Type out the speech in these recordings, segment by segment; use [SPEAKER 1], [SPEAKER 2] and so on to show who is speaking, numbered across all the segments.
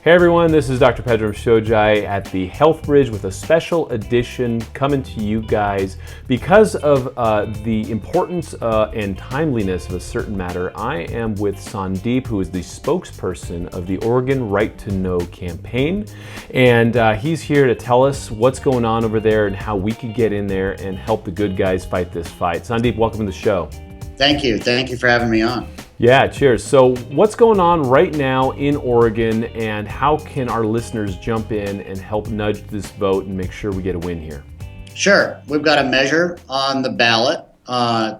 [SPEAKER 1] Hey everyone, this is Dr. Pedram Shojai at the Health Bridge with a special edition coming to you guys. Because of the importance and timeliness of a certain matter, I am with Sandeep, who is the spokesperson of the Oregon Right to Know campaign. And he's here to tell us what's going on over there and how we could get in there and help the good guys fight this fight. Sandeep, welcome to the show.
[SPEAKER 2] Thank you. Thank you for having me on.
[SPEAKER 1] Yeah, cheers. So what's going on right now in Oregon, and how can our listeners jump in and help nudge this vote and make sure we get a win here?
[SPEAKER 2] Sure. We've got a measure on the ballot, and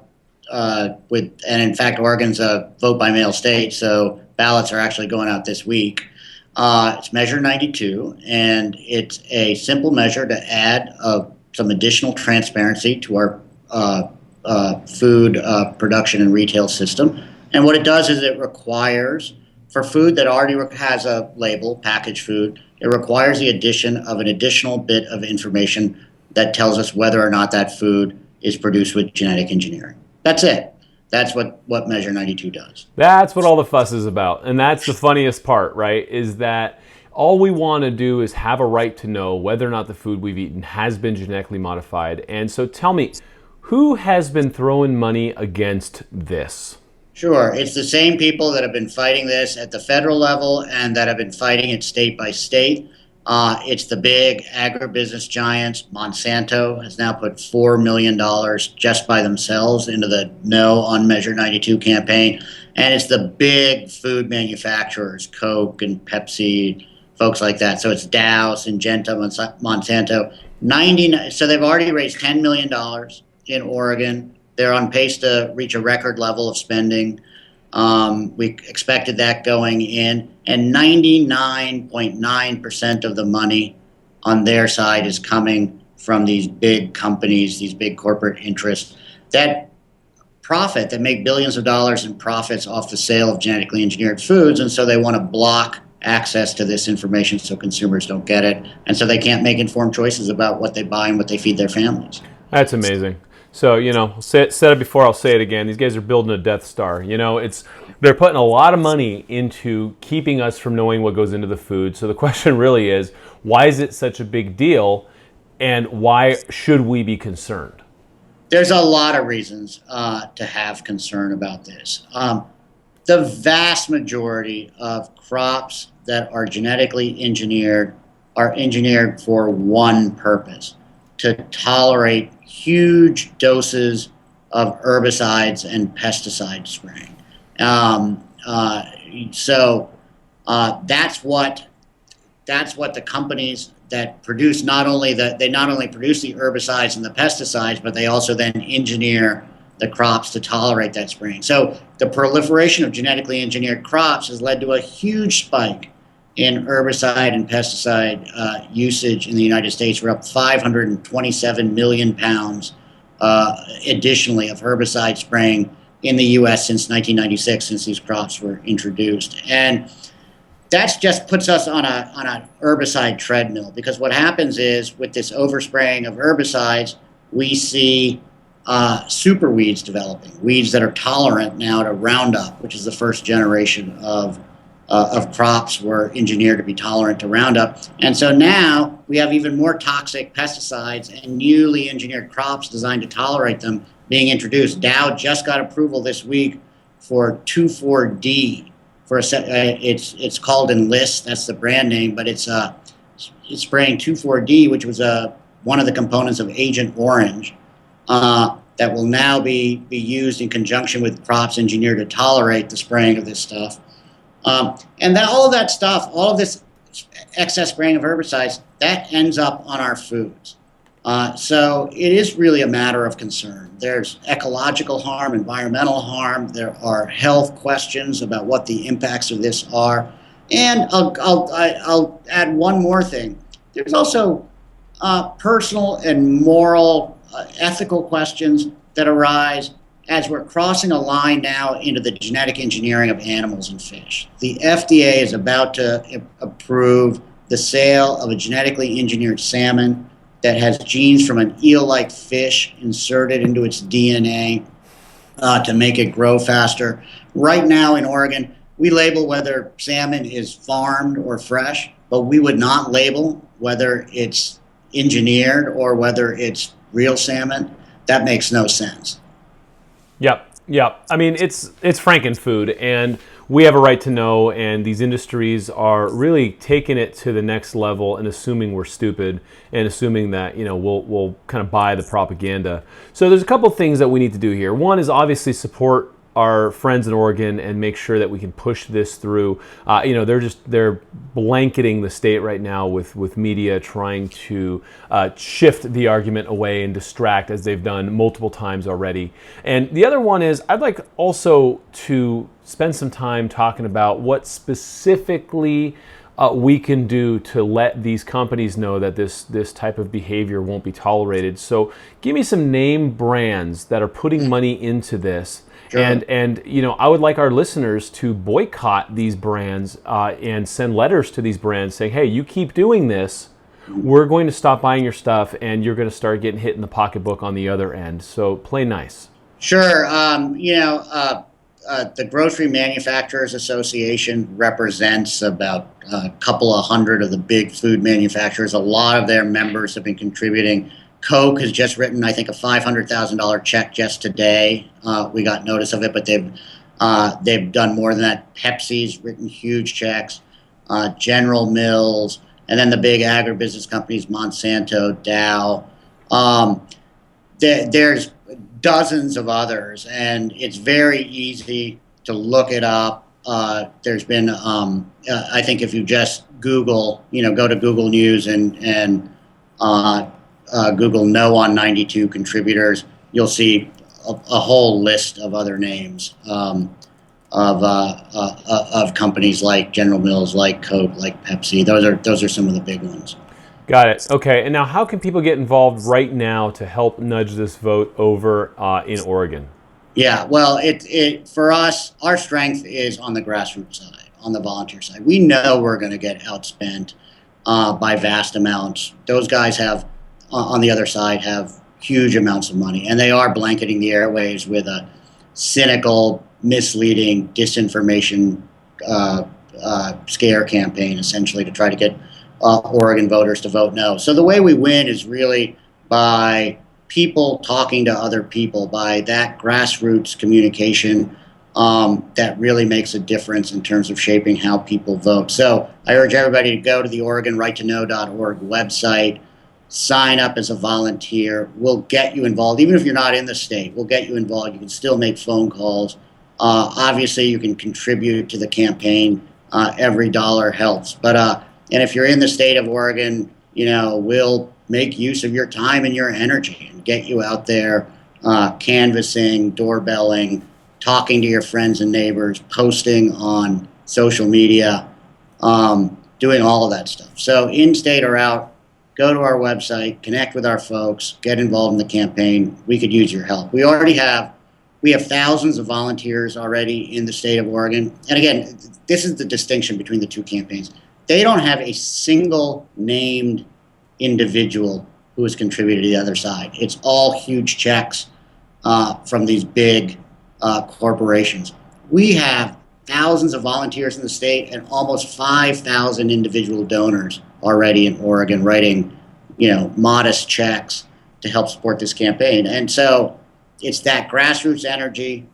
[SPEAKER 2] in fact, Oregon's a vote by mail state, so ballots are actually going out this week. It's Measure 92, and it's a simple measure to add some additional transparency to our food production and retail system. And what it does is it requires, for food that already has a label, packaged food, it requires the addition of an additional bit of information that tells us whether or not that food is produced with genetic engineering. That's it. That's what Measure 92 does.
[SPEAKER 1] That's what all the fuss is about. And that's the funniest part, right? Is that all we want to do is have a right to know whether or not the food we've eaten has been genetically modified. And so tell me, who has been throwing money against this?
[SPEAKER 2] Sure. It's the same people that have been fighting this at the federal level and that have been fighting it state by state. It's the big agribusiness giants. Monsanto has now put $4 million just by themselves into the No on Measure 92 campaign. And it's the big food manufacturers, Coke and Pepsi, folks like that. So it's Dow, Syngenta, Monsanto. So they've already raised $10 million in Oregon. They're on pace to reach a record level of spending. We expected that going in, and 99.9% of the money on their side is coming from these big companies, these big corporate interests that make billions of dollars in profits off the sale of genetically engineered foods, and so they want to block access to this information so consumers don't get it, and so they can't make informed choices about what they buy and what they feed their families.
[SPEAKER 1] That's amazing. So, said it before, I'll say it again. These guys are building a Death Star. They're putting a lot of money into keeping us from knowing what goes into the food. So the question really is, why is it such a big deal, and why should we be concerned?
[SPEAKER 2] There's a lot of reasons to have concern about this. The vast majority of crops that are genetically engineered are engineered for one purpose: to tolerate huge doses of herbicides and pesticide spraying. So that's what the companies that produce they not only produce the herbicides and the pesticides, but they also then engineer the crops to tolerate that spraying. So the proliferation of genetically engineered crops has led to a huge spike in herbicide and pesticide usage in the United States. We're up 527 million pounds additionally of herbicide spraying in the U.S. since 1996, since these crops were introduced. And that just puts us on a herbicide treadmill, because what happens is, with this overspraying of herbicides, we see super weeds developing, weeds that are tolerant now to Roundup, which is the first generation of crops were engineered to be tolerant to Roundup. And so now we have even more toxic pesticides and newly engineered crops designed to tolerate them being introduced. Dow just got approval this week for 2,4-D. It's called Enlist, that's the brand name, but it's spraying 2,4-D, which was one of the components of Agent Orange, that will now be used in conjunction with crops engineered to tolerate the spraying of this stuff. And all of that stuff, all of this excess spraying of herbicides, that ends up on our foods. So it is really a matter of concern. There's ecological harm, environmental harm. There are health questions about what the impacts of this are. And I'll add one more thing. There's also personal and moral, ethical questions that arise as we're crossing a line now into the genetic engineering of animals and fish. The FDA is about to approve the sale of a genetically engineered salmon that has genes from an eel-like fish inserted into its DNA to make it grow faster. Right now in Oregon, we label whether salmon is farmed or fresh, but we would not label whether it's engineered or whether it's real salmon. That makes no sense.
[SPEAKER 1] Yep, yep. I mean, it's frankenfood, and we have a right to know. And these industries are really taking it to the next level and assuming we're stupid and assuming that we'll kind of buy the propaganda. So there's a couple things that we need to do here. One is obviously support our friends in Oregon and make sure that we can push this through. They're blanketing the state right now with media trying to shift the argument away and distract, as they've done multiple times already. And the other one is I'd like also to spend some time talking about what specifically we can do to let these companies know that this type of behavior won't be tolerated. So give me some name brands that are putting money into this. Sure. And I would like our listeners to boycott these brands and send letters to these brands saying, hey, you keep doing this, we're going to stop buying your stuff, and you're going to start getting hit in the pocketbook on the other end. So play nice.
[SPEAKER 2] Sure. The Grocery Manufacturers Association represents about a couple of hundred of the big food manufacturers. A lot of their members have been contributing. Coke has just written, I think, a $500,000 check just today. We got notice of it, but they've done more than that. Pepsi's written huge checks. General Mills, and then the big agribusiness companies, Monsanto, Dow. There's dozens of others, and it's very easy to look it up. There's been, I think, if you just Google, go to Google News and Google No on 92 contributors, you'll see a whole list of other names of companies like General Mills, like Coke, like Pepsi. Those are some of the big ones.
[SPEAKER 1] Got it. Okay. And now how can people get involved right now to help nudge this vote over in Oregon?
[SPEAKER 2] Yeah, well, for us, our strength is on the grassroots side, on the volunteer side. We know we're going to get outspent by vast amounts. Those guys on the other side, have huge amounts of money, and they are blanketing the airwaves with a cynical, misleading disinformation scare campaign, essentially, to try to get Oregon voters to vote no. So the way we win is really by people talking to other people, by that grassroots communication that really makes a difference in terms of shaping how people vote. So I urge everybody to go to the OregonRightToKnow.org website, sign up as a volunteer. We'll get you involved. Even if you're not in the state, we'll get you involved. You can still make phone calls. Obviously, you can contribute to the campaign. Every dollar helps. And if you're in the state of Oregon, we'll make use of your time and your energy and get you out there canvassing, doorbelling, talking to your friends and neighbors, posting on social media, doing all of that stuff. So in state or out, go to our website, connect with our folks, get involved in the campaign. We could use your help. We have thousands of volunteers already in the state of Oregon. And again, this is the distinction between the two campaigns. They don't have a single named individual who has contributed to the other side. It's all huge checks from these big corporations. We have thousands of volunteers in the state and almost 5,000 individual donors already in Oregon writing, modest checks to help support this campaign. And so it's that grassroots energy,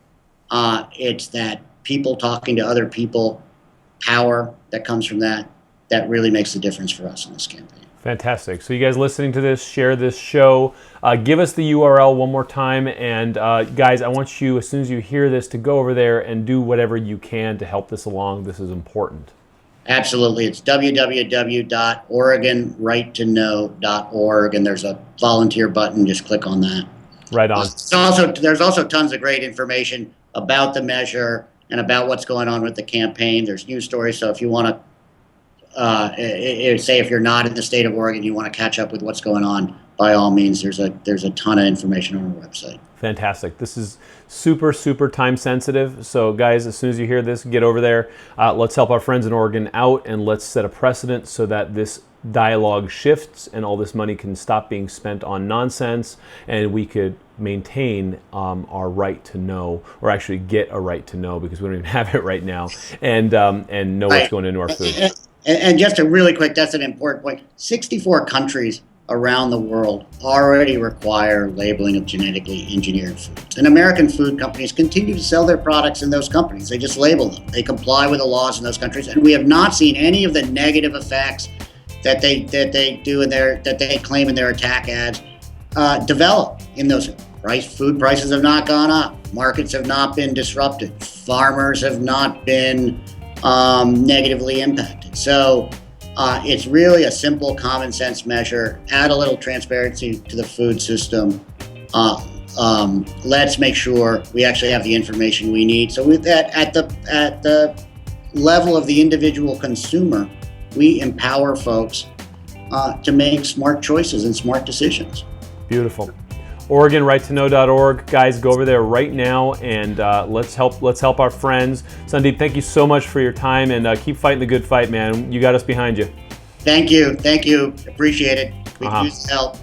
[SPEAKER 2] it's that people talking to other people, power that comes from that really makes the difference for us in this campaign.
[SPEAKER 1] Fantastic. So you guys listening to this, share this show. Give us the URL one more time. And guys, I want you, as soon as you hear this, to go over there and do whatever you can to help this along. This is important.
[SPEAKER 2] Absolutely. It's www.OregonRightToKnow.org, and there's a volunteer button. Just click on that.
[SPEAKER 1] Right on.
[SPEAKER 2] There's also tons of great information about the measure and about what's going on with the campaign. There's news stories. So if you want to, say if you're not in the state of Oregon, you want to catch up with what's going on, by all means, there's a ton of information on our website.
[SPEAKER 1] Fantastic. This is super, super time sensitive. So guys, as soon as you hear this, get over there. Let's help our friends in Oregon out, and let's set a precedent so that this dialogue shifts and all this money can stop being spent on nonsense, and we could maintain our right to know, or actually get a right to know, because we don't even have it right now, and know what's going into our food.
[SPEAKER 2] And just a really quick, that's an important point. 64 countries around the world already require labeling of genetically engineered foods. And American food companies continue to sell their products in those companies. They just label them. They comply with the laws in those countries. And we have not seen any of the negative effects that they claim in their attack ads develop in those. Food prices have not gone up. Markets have not been disrupted. Farmers have not been negatively impacted. So it's really a simple common sense measure. Add a little transparency to the food system. Let's make sure we actually have the information we need. So with that, at the level of the individual consumer, we empower folks to make smart choices and smart decisions.
[SPEAKER 1] Beautiful. OregonRightToKnow.org. Guys, go over there right now and let's help our friends. Sandeep, thank you so much for your time, and keep fighting the good fight, man. You got us behind you.
[SPEAKER 2] Thank you. Appreciate it. We can use help.